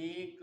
1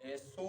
100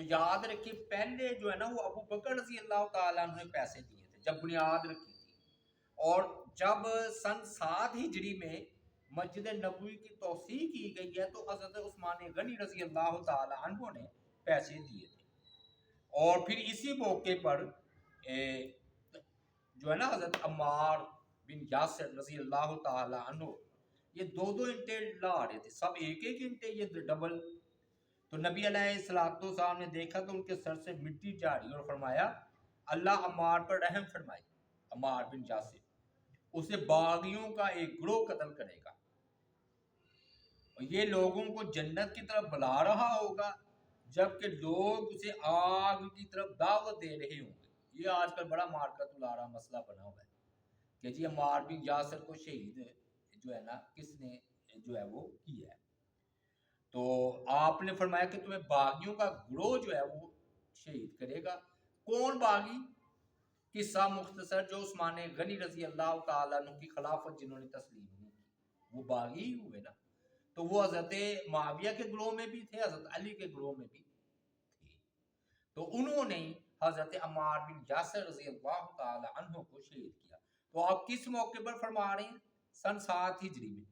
تو یاد رکھیے پہلے جو ہے نا وہ ابو بکر رضی اللہ تعالیٰ عنہ نے پیسے دیے تھے جب بنیاد رکھی تھی، اور جب سن 7 ہجری میں مسجد نبوی کی توسیع کی گئی ہے تو حضرت عثمان غنی رضی اللہ تعالیٰ عنہ نے پیسے دیے تھے، اور پھر اسی موقع پر جو ہے نا حضرت عمار بن یاسر رضی اللہ تعالیٰ عنہ یہ 2 اینٹیں لا رہے تھے، سب ایک اینٹیں، یہ ڈبل۔ تو نبی علیہ السلام نے دیکھا تو ان کے سر سے مٹی جاری اور فرمایا اللہ عمار پر رحم فرمائے، عمار بن یاسر اسے باغیوں کا ایک گروہ قتل کرے گا اور یہ لوگوں کو جنت کی طرف بلا رہا ہوگا جبکہ لوگ اسے آگ کی طرف دعوت دے رہے ہوں گے۔ یہ آج کل بڑا مارکت الارا مسئلہ بنا ہوا ہے کہ جی عمار بن یاسر کو شہید جو ہے نا کس نے جو ہے وہ کیا ہے، تو آپ نے فرمایا کہ تمہیں باغیوں کا گروہ جو ہے وہ شہید کرے گا۔ کون باغی؟ قصہ مختصر، جو عثمان غنی رضی اللہ تعالیٰ عنہ کی خلافت جنہوں نے تسلیم نہیں کی وہ باغی ہی ہوئے نا، تو وہ حضرت معاویہ کے گروہ میں بھی تھے، حضرت علی کے گروہ میں بھی تھے، تو انہوں نے حضرت عمار بن یاسر رضی اللہ تعالیٰ عنہ کو شہید کیا۔ تو آپ کس موقع پر فرما رہے ہیں؟ سن 7 ہجری میں۔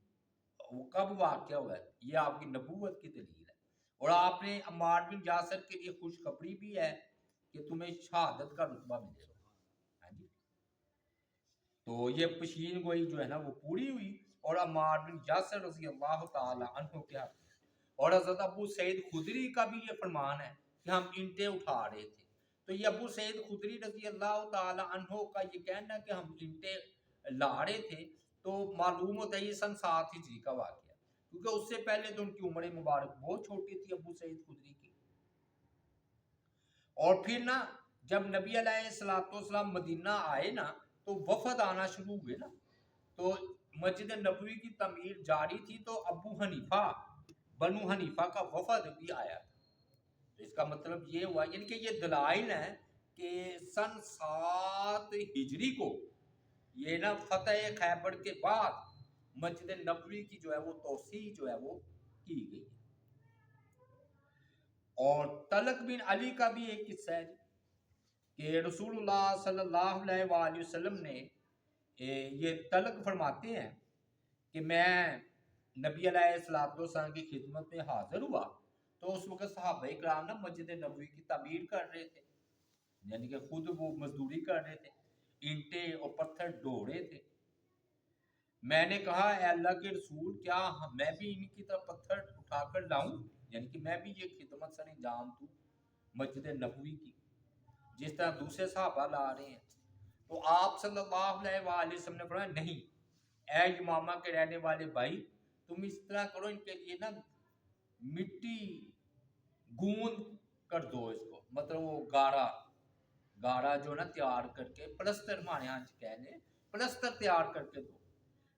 وہ کب واقعہ ہوا ہے؟ یہ آپ کی نبوت کی دلیل ہے، اور آپ نے عمار بن یاسر کے لیے خوشخبری بھی ہے کہ تمہیں شہادت کا رتبہ ملے گا۔ ہاں جی، تو یہ پشین گوئی جو ہے نا وہ پوری ہوئی، اور عمار بن یاسر رضی اللہ تعالی عنہ کے حق میں۔ اور حضرت ابو سعید خدری کا بھی یہ فرمان ہے کہ ہم اینٹیں اٹھا رہے تھے، تو یہ ابو سعید خدری رضی اللہ تعالی عنہ کا یہ کہنا کہ ہم اینٹیں لا رہے تھے، تو معلوم ہوتا ہے یہ سن 7 ہجری کا واقعہ، کیونکہ اس سے پہلے تو ان کی عمر مبارک بہت چھوٹی تھی ابو سعید خدری کی۔ اور پھر نا جب نبی علیہ السلام مدینہ آئے نا تو وفد آنا شروع ہوئے نا، تو مسجد نبوی کی تعمیر جاری تھی، تو ابو حنیفہ بنو حنیفہ کا وفد بھی آیا تھا۔ تو اس کا مطلب یہ ہوا، یعنی کہ یہ دلائل ہیں کہ سن 7 ہجری کو یہ نا فتح خیبر کے بعد مسجد نبوی کی جو ہے وہ توسیع جو ہے وہ کی گئی۔ اور طلق بن علی کا بھی ایک قصہ ہے کہ رسول اللہ صلی اللہ علیہ وآلہ وسلم نے یہ طلق فرماتے ہیں کہ میں نبی علیہ السلام کی خدمت میں حاضر ہوا تو اس وقت صحابہ کرام نا مسجد نبوی کی تعمیر کر رہے تھے، یعنی کہ خود وہ مزدوری کر رہے تھے، اینٹیں اور پتھر ڈھو رہے تھے۔ میں نے کہا اے اللہ کے رسول کیا میں بھی ان کی طرف پتھر اٹھا کر لاؤں، یعنی کہ میں بھی یہ خدمت سر انجام دوں مسجد نبوی کی جس طرح دوسرے صحابہ لا رہے ہیں۔ تو آپ صلی اللہ علیہ وآلہ وسلم نے فرمایا نہیں اے یمامہ کے رہنے والے بھائی، تم اس طرح کرو، ان کے لیے نا مٹی گوند کر دو اس کو، مطلب وہ گارا جو نا تیار کر کے، پلستر ہمارے یہاں کہہ لیں پلستر تیار کر کے دو۔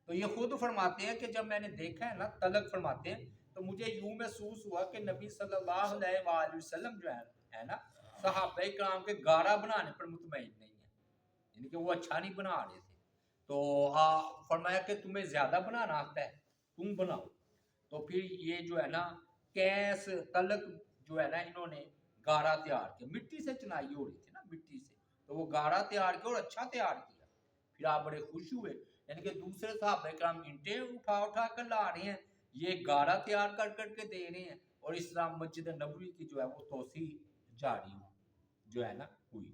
تو یہ خود فرماتے ہیں کہ جب میں نے دیکھا ہے نا طلق فرماتے ہیں تو مجھے یوں محسوس ہوا کہ نبی صلی اللہ علیہ وآلہ وسلم جو ہے نا صحابہ کرام کے گارا بنانے پر مطمئن نہیں ہے، یعنی کہ وہ اچھا نہیں بنا رہے تھے، تو فرمایا کہ تمہیں زیادہ بنانا آتا ہے تم بناؤ۔ تو پھر یہ جو ہے نا کیس طلق جو ہے نا انہوں نے گارا تیار کیا، مٹی سے چنائی ہو رہی تھی نا مٹی سے، تو وہ گارا تیار کیا اور اچھا تیار کیا۔ پھر آپ بڑے خوش ہوئے، یعنی کہ دوسرے صحابہ کرام اینٹیں اٹھا کر لا رہے ہیں، یہ گارا تیار کر کے دے رہے ہیں، اور اس طرح مسجد نبوی کی جو ہے وہ توسیع جاری جو ہے نا ہوئی۔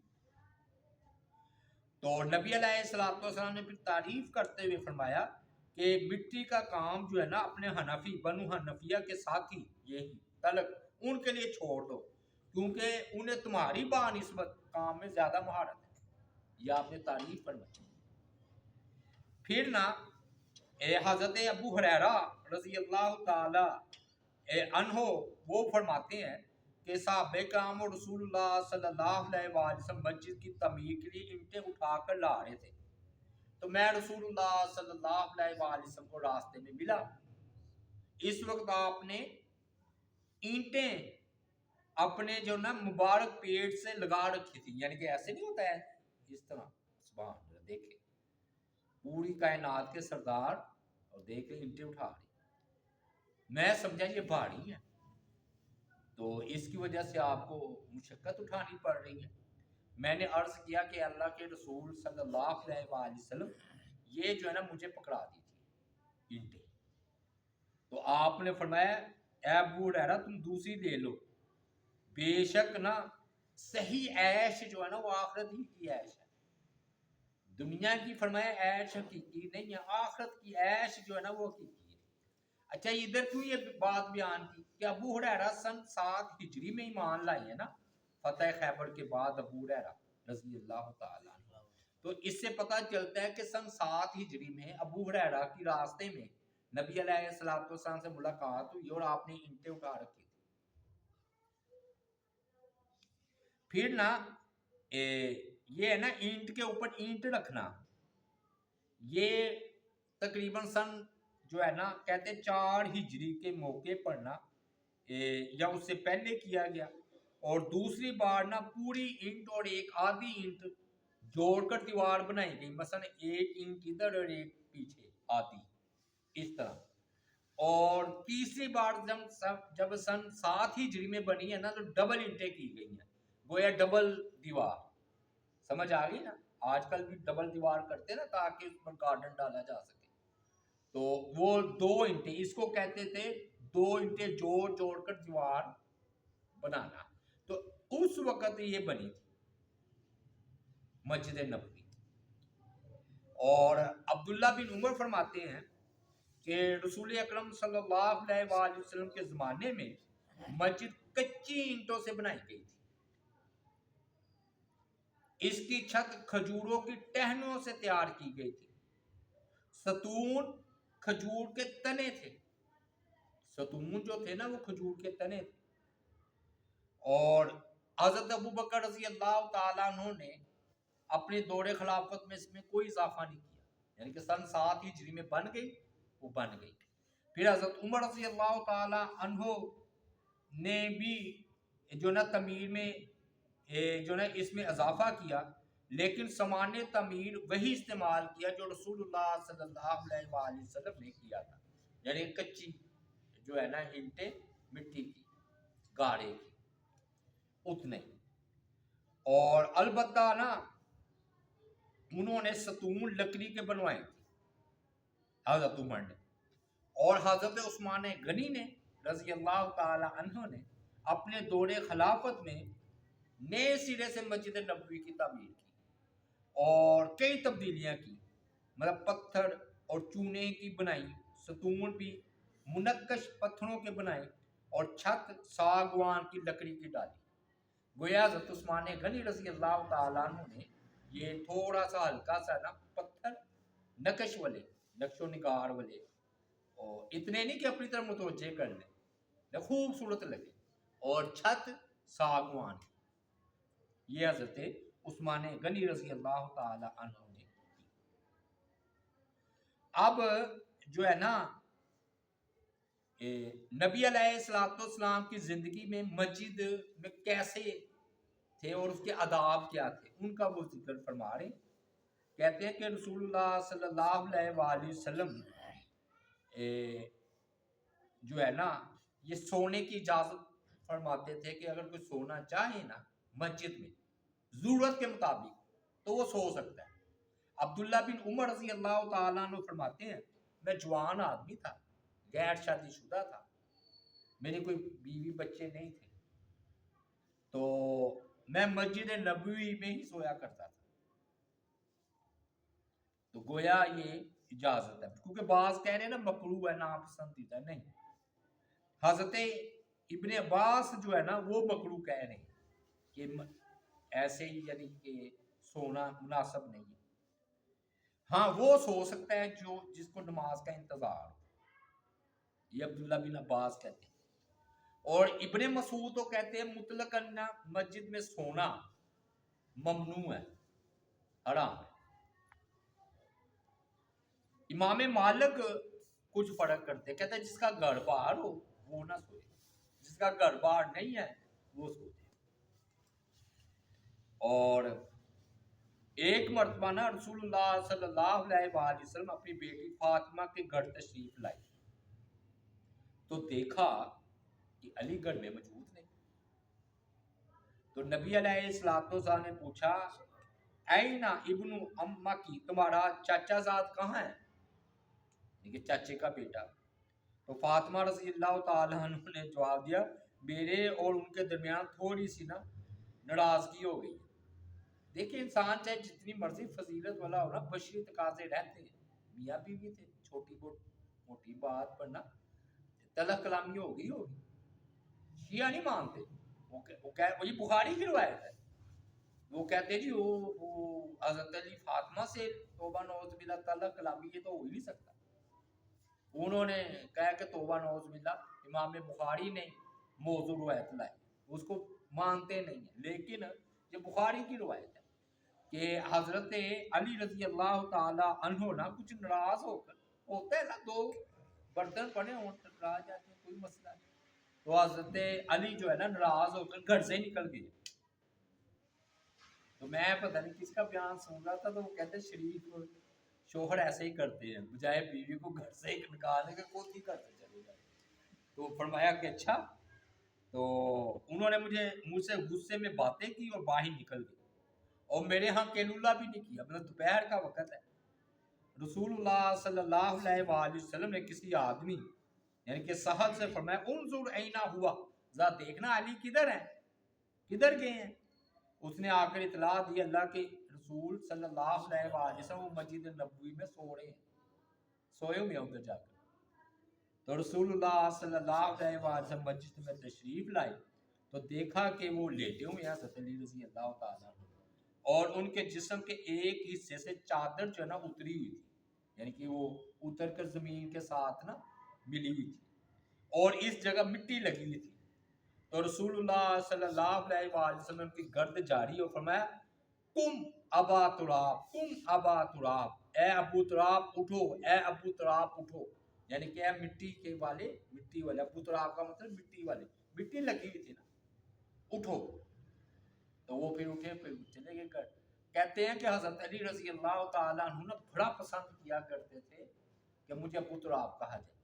تو نبی علیہ السلام نے پھر تعریف کرتے ہوئے فرمایا کہ مٹی کا کام جو ہے نا اپنے حنفی بنو حنفیہ کے ساتھی یہی طلق ان کے لیے چھوڑ دو، کیونکہ انہیں تمہاری بانسبت کام میں زیادہ مہارت ہے، یہ آپ نے تعریف فرمائی۔ پھر نا حضرت ابو ہریرہ رضی اللہ تعالی عنہ وہ فرماتے ہیں کہ صحابہ کرام اور رسول اللہ صلی اللہ علیہ وآلہ وسلم مسجد کی تعمیر کے لیے اینٹیں اٹھا کر لا رہے تھے، تو میں رسول اللہ صلی اللہ علیہ وآلہ وسلم کو راستے میں ملا۔ اس وقت آپ نے اینٹیں اپنے جو نا مبارک پیٹ سے لگا رکھی تھی، یعنی کہ ایسے نہیں ہوتا ہے اس طرح، سبحان اللہ، دیکھیں پوری کائنات کے سردار اور دیکھ رہے اینٹیں اٹھا رہی، میں سمجھا یہ بھاری ہے، تو اس کی وجہ سے آپ کو مشقت اٹھانی پڑ رہی ہے۔ میں نے عرض کیا کہ اللہ کے رسول صلی اللہ علیہ وآلہ وسلم یہ جو ہے نا مجھے پکڑا دی تھی اینٹیں، تو آپ نے فرمایا اے ابو ہریرہ تم دوسری لے لو، بے شک نا صحیح عیش جو ہے نا وہ آخرت ہی کی عیش ہے، دنیا کی فرمایا عیش حقیقی نہیں ہے، آخرت کی عیش جو ہے نا وہ حقیقی ہے۔ اچھا ادھر کیوں یہ بات بیان کی کہ ابو ہریرہ سن 7 ہجری میں ایمان لائے ہیں نا، فتح خیبر کے بعد ابو ہریرہ رضی اللہ تعالیٰ عنہ، تو اس سے پتہ چلتا ہے کہ سن 7 ہجری میں ابو ہریرہ کی راستے میں نبی علیہ السلام سے ملاقات ہوئی اور آپ نے اینٹیں اٹھا رکھی تھی۔ پھر نا یہ ہے نا اینٹ کے اوپر اینٹ رکھنا، یہ تقریباً سن جو ہے نا کہتے 4 ہجری کے موقع پر نا یا اس سے پہلے کیا گیا، اور دوسری بار نا پوری اینٹ اور ایک آدھی اینٹ جوڑ کر دیوار بنائی گئی، مثلا ایک اینٹ ادھر اور ایک پیچھے آدھی اس طرح، اور تیسری بار جب سن 7 ہجری میں بنی ہے نا تو ڈبل اینٹیں کی گئی ہیں، گویا ڈبل دیوار، سمجھ آ گئی نا، آج کل بھی ڈبل دیوار کرتے ہیں نا تاکہ اس پر گارڈن ڈالا جا سکے، تو وہ 2 اینٹیں اس کو کہتے تھے 2 اینٹیں جوڑ کر دیوار بنانا، تو اس وقت یہ بنی تھی مسجد نبوی۔ اور عبداللہ بن عمر فرماتے ہیں کہ رسول اکرم صلی اللہ علیہ وآلہ وسلم کے زمانے میں مسجد کچی اینٹوں سے بنائی گئی تھی، اس کی چھت کھجوروں کی ٹہنوں سے تیار کی گئی تھی، ستون کھجور کے تنے تھے، ستون جو تھے نا وہ کھجور کے تنے تھے، اور حضرت ابو بکر رضی اللہ تعالیٰ عنہ نے اپنے دور خلافت میں اس میں کوئی اضافہ نہیں کیا، یعنی کہ سن 7 ہجری میں بن گئی وہ بن گئی۔ پھر حضرت عمر رضی اللہ تعالیٰ عنہ نے بھی جو نا تعمیر میں جو نا اس میں اضافہ کیا، لیکن سامان تعمیر وہی استعمال کیا جو رسول اللہ صلی اللہ علیہ وآلہ وسلم نے کیا تھا، یعنی کچی جو ہے نا اینٹیں مٹی کی گاڑے کی اتنے، اور البتہ نا انہوں نے ستون لکڑی کے بنوائے تھے حضرت عمر نے، اور حضرت عثمان غنی نے رضی اللہ تعالی عنہ نے اپنے دور خلافت میں نئے سرے سے مسجد نبوی کی تعمیر کی اور کئی تبدیلیاں کی، مطلب پتھر اور چونے کی بنائی، ستون بھی منقش پتھروں کے بنائے، اور چھت ساگوان کی لکڑی کی ڈالی، گویا حضرت عثمان غنی رضی اللہ تعالیٰ عنہ نے یہ تھوڑا سا ہلکا سا نا پتھر نقش والے، نقش و نگار والے، اور اتنے نہیں کہ اپنی طرف متوجہ کر لیں، خوبصورت لگے، اور چھت ساگوان، یہ حضرت عثمان غنی رضی اللہ تعالی عنہ نے کی۔ اب جو ہے نا نبی علیہ السلام کی زندگی میں مسجد میں کیسے تھے اور اس کے آداب کیا تھے ان کا وہ ذکر فرما رہے ہیں، کہتے ہیں کہ رسول اللہ صلی اللہ علیہ وآلہ وسلم جو ہے نا یہ سونے کی اجازت فرماتے تھے کہ اگر کوئی سونا چاہے نا مسجد میں ضرورت کے مطابق تو وہ سو سکتا ہے۔ عبداللہ بن عمر رضی اللہ تعالیٰ عنہ فرماتے ہیں میں جوان آدمی تھا، غیر شادی شدہ تھا، میری کوئی بیوی بچے نہیں تھے، تو میں مسجد نبوی میں ہی سویا کرتا تھا، تو گویا یہ اجازت ہے، کیونکہ بعض کہہ رہے ہیں نا مکروہ ہے ناپسندیدہ، نہیں، حضرت ابن عباس جو ہے نا وہ مکروہ کہہ رہے ہیں کہ ایسے ہی یعنی کہ سونا مناسب نہیں ہے، ہاں وہ سو سکتا ہے جو جس کو نماز کا انتظار، یہ عبداللہ بن عباس کہتے ہیں، اور ابن مسعود تو کہتے ہیں مطلقاً مسجد میں سونا ممنوع ہے، حرام ہے۔ امام مالک کچھ فرق کرتے ہیں، کہتے ہیں جس کا گھر باہر ہو وہ نہ سوئے، جس کا گھر باہر نہیں ہے وہ سو جائے۔ اور ایک مرتبہ نا رسول اللہ صلی اللہ علیہ وآلہ وسلم اپنی بیٹی فاطمہ کے گھر تشریف لائی تو دیکھا کہ علی گڑھ میں موجود نہیں، تو نبی علیہ الصلوۃ والسلام نے پوچھا اینا ابن اما کی، تمہارا چاچا زاد کہاں ہے، کہ چاچے کا بیٹا. تو فاطمہ رضی اللہ تعالیٰ عنہ نے جواب دیا میرے اور ان کے درمیان تھوڑی سی نا ناراضگی ہو گئی. دیکھیں انسان چاہے جتنی مرضی فضیلت والا ہو نا، بشری تقاضے رہتے ہیں. میاں بیوی تھے، چھوٹی موٹی بات پر نا طلاق کلامی ہوگی. شیعہ نہیں مانتے، وہ یہ بخاری کی روایت ہے. وہ کہتے جی وہ حضرت علی فاطمہ سے توبہ نعوذ باللہ طلاق کلامی یہ تو ہو ہی نہیں سکتا. انہوں نے کہا کہ توبہ نعوذ باللہ امام بخاری نے موضوع روایت لائی، اس کو مانتے نہیں ہیں. لیکن یہ بخاری کی روایت ہے کہ حضرت علی رضی اللہ تعالی عنہ نا کچھ ناراض ہو کر، ہوتا ہے نا دو برتن پڑے ہوں ٹکرا جاتے ہیں، کوئی مسئلہ نہیں. تو حضرت علی جو ہے نا ناراض ہو کر گھر سے نکل گئے. تو میں پتہ نہیں کس کا بیان سن رہا تھا، تو وہ کہتے شریف شوہر ایسے ہی کرتے ہیں، بجائے بیوی کو گھر سے نکالنے کے خود ہی گھر سے چلے جائے. تو فرمایا کہ اچھا. تو انہوں نے مجھ سے غصے میں باتیں کی اور باہر نکل گئے، اور میرے ہاں قیلولہ بھی نہیں کیا، مطلب دوپہر کا وقت ہے. رسول اللہ صلی اللہ علیہ وآلہ وسلم نے کسی آدمی یعنی کہ صاحب سے فرمایا انظر اینا ہوا، ذرا دیکھنا علی کدھر ہیں، کدھر گئے ہیں. اس نے آ کر اطلاع دی اللہ کے رسول صلی اللہ علیہ وآلہ وسلم وہ مسجد نبوی میں سو رہے ہیں، سوئے ہوئے ہیں ادھر جا کر. تو رسول اللہ صلی اللہ علیہ وآلہ وسلم مسجد میں تشریف لائے تو دیکھا کہ وہ لیٹے ہوئے ہیں حضرت علی رضی اللہ تعالیٰ عنہ، اور ان کے جسم کے ایک حصے سے چادر جو ہے نا اتری ہوئی تھی، یعنی کہ وہ اتر کر زمین کے ساتھ نا ملی ہوئی تھی، اور اس جگہ مٹی لگی ہوئی تھی. تو رسول اللہ صلی اللہ علیہ وآلہ وسلم کی گرد جاری اور فرمایا کم ابا تراب، کم ابا تراب، اے ابو تراب اٹھو، اے ابو تراب اٹھو. یعنی کہ اے مٹی کے والے، مٹی والے، ابو تراب کا مطلب مٹی والے، مٹی لگی ہوئی تھی نا، اٹھو. تو وہ پھر اٹھے، پھر چلے گئے گھر. کہتے ہیں کہ حضرت علی رضی اللہ تعالیٰ عنہ بڑا پسند کیا کرتے تھے کہ مجھے ابو تراب کہا جائے،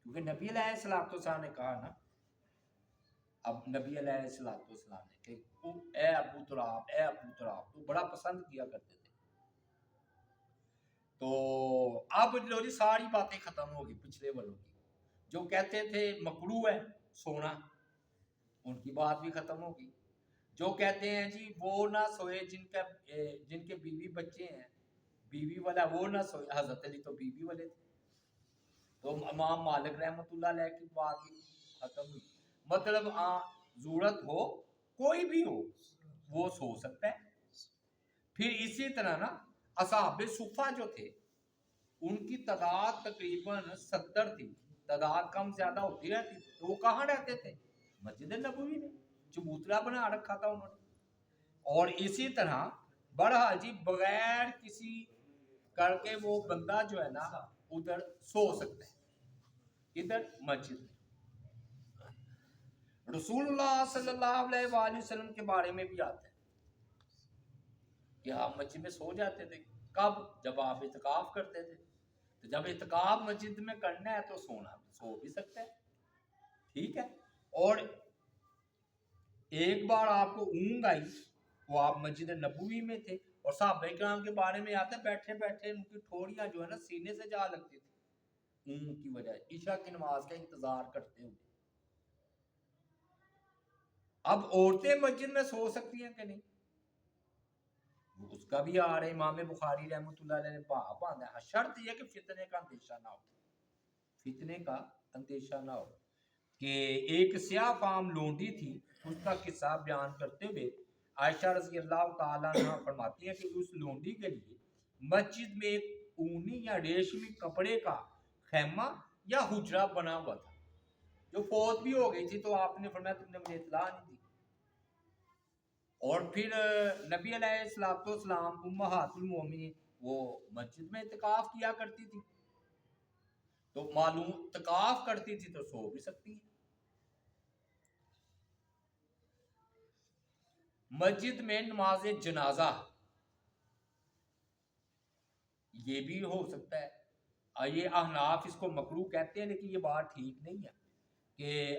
کیونکہ نبی علیہ الصلوۃ والسلام نے کہا نا، اب نبی علیہ الصلوۃ والسلام نے کہ اے ابو تراب، اے ابو تراب، تو بڑا پسند کیا کرتے تھے. تو اب جو ساری باتیں ختم ہو گئی پچھلے والوں کی. جو کہتے تھے مکروہ ہے سونا، ان کی بات بھی ختم ہو گئی. جو کہتے ہیں جی وہ نہ سوئے جن کے بیوی بچے ہیں، بیوی والا وہ نہ سوئے، حضرت علی تو بیوی والے تھے. تو امام مالک رحمۃ اللہ علیہ کی بات بھی ختم ہوئی. مطلب ضرورت ہو کوئی بھی ہو وہ سو سکتا ہے. پھر اسی طرح نا اصحاب صفہ جو تھے ان کی تعداد تقریباً 70 تھی، تعداد کم زیادہ ہوتی رہتی. تو وہ کہاں رہتے تھے؟ مسجد نبوی میں، چبوترا بنا رکھا تھا انہوں نے. اور اسی طرح بہرحال جی بغیر کسی کر کے وہ بندہ جو ہے نا ادھر سو سکتا ہے، ادھر مسجد میں. رسول اللہ صلی اللہ علیہ وآلہ وسلم کے بارے میں بھی آتا ہے کہ آپ مسجد میں سو جاتے تھے. کب؟ جب آپ اعتکاف کرتے تھے. تو جب اعتکاف مسجد میں کرنا ہے تو سونا سو بھی سکتا ہے، ٹھیک ہے. اور ایک بار آپ کو اونگ آئی، وہ آپ مسجد نبوی میں تھے، اور صحابہ کرام کے بارے میں آتا ہے بیٹھے بیٹھے ان کی ٹھوڑیاں جو ہے نا سینے سے جا لگتی تھی اونگ کی وجہ، عشاء کی نماز کا انتظار کرتے ہوئے. اب عورتیں مسجد میں سو سکتی ہیں کہ نہیں؟ اس کا بھی آ رہے امام بخاری رحمۃ اللہ علیہ نے باب باندھا ہے. شرط یہ کہ فتنے کا اندیشہ نہ ہو، فتنے کا اندیشہ نہ ہو. کہ ایک سیاہ فام لونڈی تھی، اس کا قصہ بیان کرتے ہوئے عائشہ رضی اللہ تعالیٰ عنہ فرماتی ہے کہ اس لونڈی کے لیے مسجد میں ایک اونی یا ریشمی کپڑے کا خیمہ یا حجرہ بنا ہوا تھا. جو فوت بھی ہو گئی تھی تو آپ نے فرمایا تم نے مجھے اطلاع نہیں دی. اور پھر نبی علیہ الصلوۃ والسلام امہات المومنین وہ مسجد میں اعتکاف کیا کرتی تھی، تو معلوم اعتکاف کرتی تھی تو سو بھی سکتی ہیں. مسجد میں نماز جنازہ یہ بھی ہو سکتا ہے. یہ احناف اس کو مکروہ کہتے ہیں، لیکن یہ بات ٹھیک نہیں ہے کہ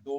2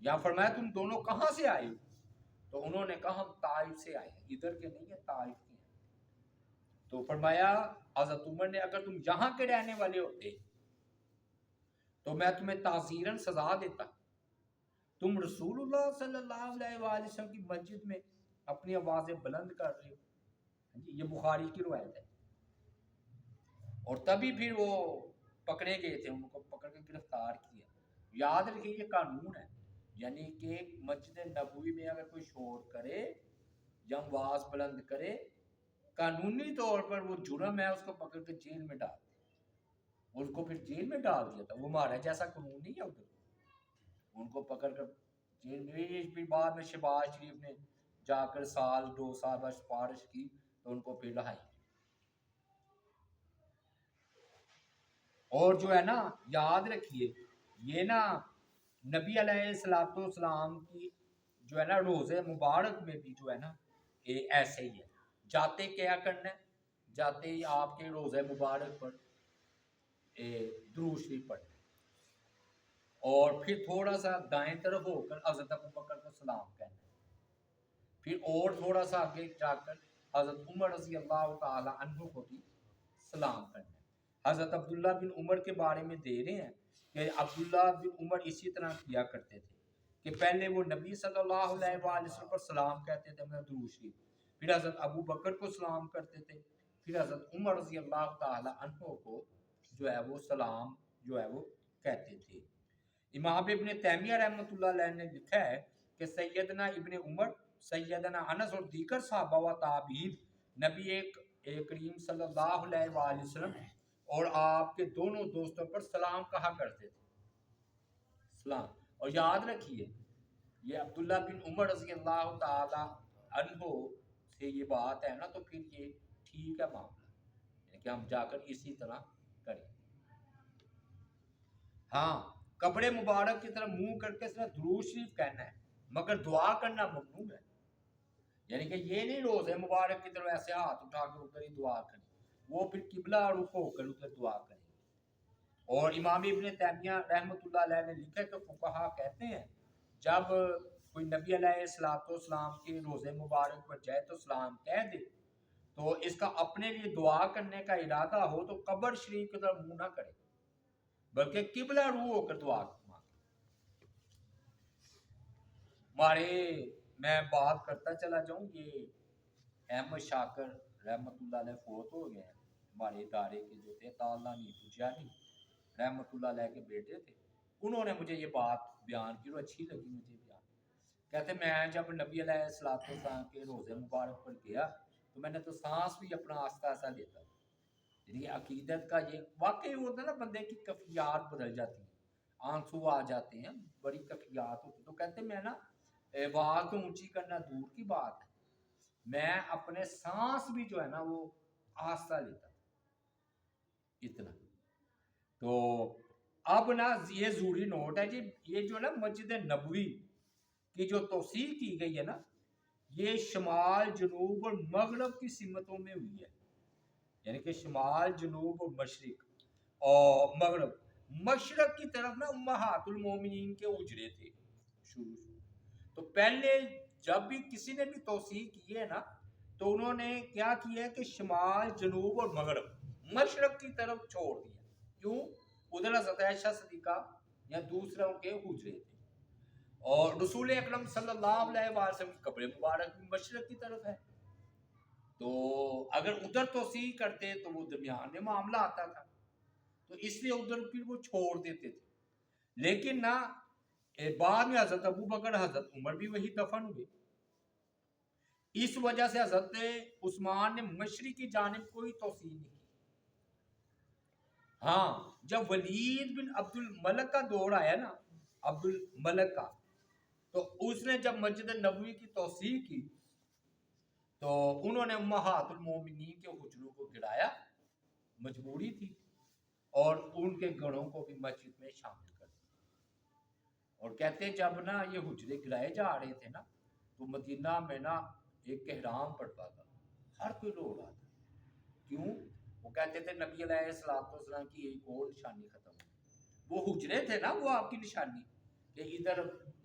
یا فرمایا تم دونوں کہاں سے آئے ہو؟ تو انہوں نے کہا ہم طائف سے آئے ہیں، ادھر کے نہیں ہیں، طائف کے ہیں۔ تو فرمایا حضرت عمر نے اگر تم یہاں کے رہنے والے ہوتے تو میں تمہیں تعزیراً سزا دیتا، تم رسول اللہ صلی اللہ علیہ وآلہ وسلم کی مسجد میں اپنی آوازیں بلند کر رہے ہو۔ یہ بخاری کی روایت ہے۔ اور تبھی پھر وہ پکڑے گئے تھے، ان کو پکڑ کے گرفتار کیا۔ یاد رکھیے یہ قانون ہے، یعنی کہ مسجد نبوی میں اگر کوئی شور کرے یا آواز بلند کرے، قانونی طور پر وہ جرم ہے، اس کو پکڑ کے جیل میں ڈال دیں۔ اس کو پھر جیل میں ڈال دیا تھا، وہ ہمارا جیسا قانون نہیں ہے ادھر، ان کو پکڑ کر جیل میں۔ پھر بعد میں شہباز شریف نے جا کر سال 2 سال بعد سفارش کی تو ان کو پھر رہائی۔ اور جو ہے نا یاد رکھیے یہ نا نبی علیہ السلام کی جو ہے نا روزے مبارک میں بھی جو ہے نا ایسے ہی ہے، جاتے کیا کرنا ہے، جاتے ہی آپ کے روزے مبارک پر درود شریف پڑھنا ہے، اور پھر تھوڑا سا دائیں طرف ہو کر حضرت ابوبکر کو سلام کہنا ہے، پھر اور تھوڑا سا آگے جا کر حضرت عمر رضی اللہ تعالی عنہ کو بھی سلام کرنا ہے۔ حضرت عبداللہ بن عمر کے بارے میں دے رہے ہیں کہ عبداللہ بن عمر اسی طرح کیا کرتے تھے کہ پہلے وہ نبی صلی اللہ علیہ وآلہ وسلم پر سلام کہتے تھے، درود شریف، پھر حضرت ابو بکر کو سلام کرتے تھے، پھر حضرت عمر رضی اللہ تعالی عنہ کو جو ہے وہ سلام جو ہے وہ کہتے تھے۔ امام ابن تیمیہ رحمۃ اللہ علیہ نے لکھا ہے کہ سیدنا ابن عمر، سیدنا انس اور دیگر صحابہ و تابعین نبی کریم صلی اللہ علیہ وآلہ وسلم اور آپ کے دونوں دوستوں پر سلام کہا کرتے تھے، سلام۔ اور یاد رکھیے یہ عبداللہ بن عمر رضی اللہ تعالی عنہ سے یہ بات ہے نا، تو پھر یہ ٹھیک ہے معاملہ، یعنی کہ ہم جا کر اسی طرح کریں۔ ہاں کپڑے مبارک کی طرف منہ کر کے صرف درود شریف کہنا ہے، مگر دعا کرنا ممنوع ہے، یعنی کہ یہ نہیں روزے مبارک کی طرف ایسے ہاتھ اٹھا کے ادھر ہی دعا کریں، وہ پھر قبلہ رخ ہو کر ادھر دعا کریں۔ اور امام ابن تیمیہ رحمۃ اللہ علیہ نے لکھا کہ فقہا کہتے ہیں جب کوئی نبی علیہ السلام کے روزے مبارک پر جائے تو سلام کہہ دے، تو اس کا اپنے لیے دعا کرنے کا ارادہ ہو تو قبر شریف کی طرف منہ نہ کرے، بلکہ قبلہ روح ہو کر دعا مانگے۔ ہمارے میں بات کرتا چلا جاؤں، یہ احمد شاکر رحمۃ اللہ علیہ فوت ہو گئے ہیں، ہمارے ادارے کے جو تھے تعالیٰ پجاری رحمۃ اللہ علیہ کے بیٹے تھے، انہوں نے مجھے یہ بات بیان کی اور اچھی لگی مجھے بیان۔ کہتے میں جب نبی علیہ السلام کے روزے مبارک پر گیا تو میں نے تو سانس بھی اپنا آہستہ آہستہ لیتا، یعنی عقیدت کا یہ واقعی ہوتا ہے نا، بندے کی کیفیات بدل جاتی ہیں، آنسو آ جاتے ہیں، بڑی کیفیات ہوتی، تو کہتے میں نا آواز تو اونچی کرنا دور کی بات ہے، میں اپنے سانس بھی جو ہے نا وہ آہستہ لیتا اتنا۔ تو اب نا یہ ضروری نوٹ ہے جی، یہ جو نا مسجد نبوی کی جو توسیع کی گئی ہے نا، یہ شمال جنوب اور مغرب کی سمتوں میں ہوئی ہے، یعنی کہ شمال جنوب اور مشرق اور مغرب۔ مشرق کی طرف نا امہات المومنین کے اجرے تھے شروع، تو پہلے جب بھی کسی نے بھی توسیع کی ہے نا تو انہوں نے کیا کیا ہے کہ شمال جنوب اور مغرب مشرق کی طرف چھوڑ دیا، کیوں؟ ادھر حضرت عائشہ صدیقہ یا دوسروں کے حجرے تھے، اور رسول اکرم صلی اللہ علیہ وسلم کے قبر مبارک بھی مشرق کی طرف ہے، تو اگر ادھر توسیع کرتے تو وہ درمیان میں معاملہ آتا تھا، تو اس لیے ادھر پھر وہ چھوڑ دیتے تھے۔ لیکن نا بعد میں حضرت ابو بکر حضرت عمر بھی وہی دفن ہوئے، اس وجہ سے حضرت عثمان نے مشرق کی جانب کوئی توسیع نہیں کی۔ ہاں جب ولید بن عبد الملک کا دور آیا نا، عبد الملک کا، تو اس نے جب مسجد نبوی کی توسیع کی تو انہوں نے امہات المومنین کے حجروں کو گرایا، مجبوری تھی، اور ان کے گھروں کو بھی مسجد میں شامل کر دیا۔ اور کہتے ہیں جب نا یہ حجرے گرائے جا رہے تھے نا تو مدینہ میں نا ایک احرام پڑتا تھا، ہر کوئی رو رہا تھا، کیوں؟ وہ کہتے تھے نبی علیہ السلام کی ایک اور نشانی ختم ہوئی، وہ حجرے تھے نا وہ آپ کی نشانی، کہ ادھر